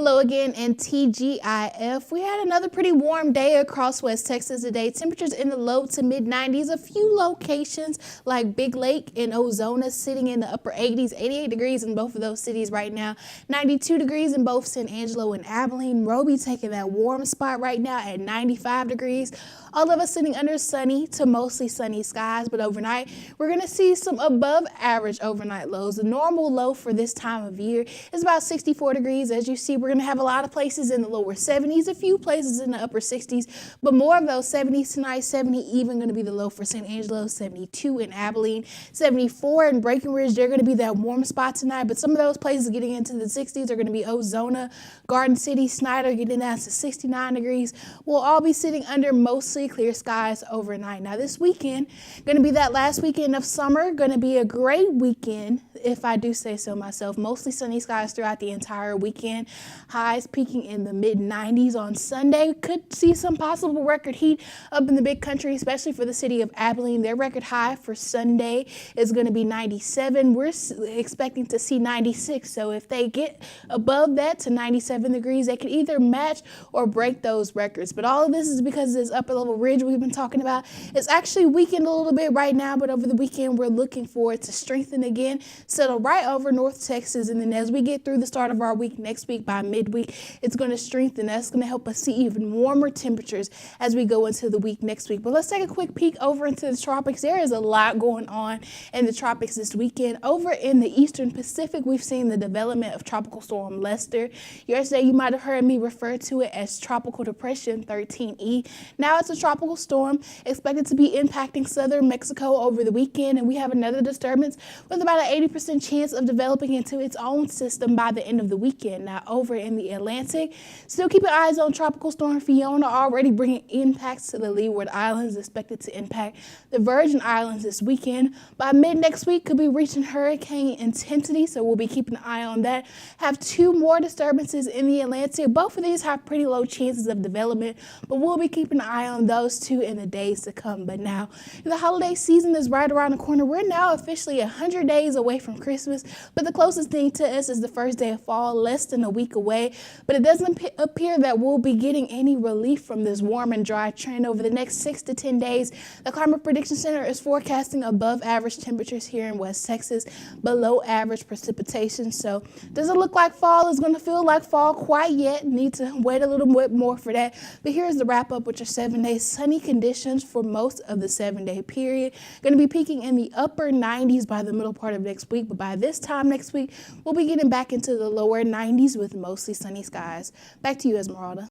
Hello again in TGIF. We had another pretty warm day across West Texas today. Temperatures in the low to mid 90s. A few locations like Big Lake and Ozona sitting in the upper 80s, 88 degrees in both of those cities right now. 92 degrees in both San Angelo and Abilene. Roby taking that warm spot right now at 95 degrees. All of us sitting under sunny to mostly sunny skies, but overnight we're going to see some above average overnight lows. The normal low for this time of year is about 64 degrees. As you see, we're going to have a lot of places in the lower 70s, a few places in the upper 60s, but more of those 70s tonight. 70 even going to be the low for San Angelo, 72 in Abilene, 74 in Breckenridge. They're going to be that warm spot tonight, but some of those places getting into the 60s are going to be Ozona, Garden City, Snyder getting down to 69 degrees. We'll all be sitting under mostly clear skies overnight. Now this weekend, going to be that last weekend of summer, going to be a great weekend, if I do say so myself. Mostly sunny skies throughout the entire weekend. Highs peaking in the mid 90s on Sunday. Could see some possible record heat up in the big country, especially for the city of Abilene. Their record high for Sunday is going to be 97. We're expecting to see 96. So if they get above that to 97 degrees, they could either match or break those records. But all of this is because this upper level ridge we've been talking about is actually weakened a little bit right now, but over the weekend we're looking for it to strengthen again, settle right over North Texas, and then as we get through the start of our week next week, by midweek it's going to strengthen. That's going to help us see even warmer temperatures as we go into the week next week. But let's take a quick peek over into the tropics. There is a lot going on in the tropics this weekend. Over in the eastern Pacific, we've seen the development of Tropical Storm Lester. Yesterday you might have heard me refer to it as Tropical Depression 13E. Now it's a tropical storm expected to be impacting southern Mexico over the weekend, and we have another disturbance with about an 80% chance of developing into its own system by the end of the weekend. Now over in the Atlantic, still keeping eyes on Tropical Storm Fiona, already bringing impacts to the Leeward Islands, expected to impact the Virgin Islands this weekend. By mid next week could be reaching hurricane intensity, so we'll be keeping an eye on that. Have two more disturbances in the Atlantic. Both of these have pretty low chances of development, but we'll be keeping an eye on those two in the days to come. But now the holiday season is right around the corner. We're now officially 100 days away from Christmas, but the closest thing to us is the first day of fall, less than a week away. But it doesn't appear that we'll be getting any relief from this warm and dry trend over the next 6 to 10 days. The Climate Prediction Center is forecasting above average temperatures here in West Texas, below average precipitation. So doesn't look like fall is going to feel like fall quite yet. Need to wait a little bit more for that. But here's the wrap up with your 7 days. Sunny conditions for most of the 7-day period. Going to be peaking in the upper 90s by the middle part of next week, but by this time next week we'll be getting back into the lower 90s with mostly sunny skies. Back to you, Esmeralda.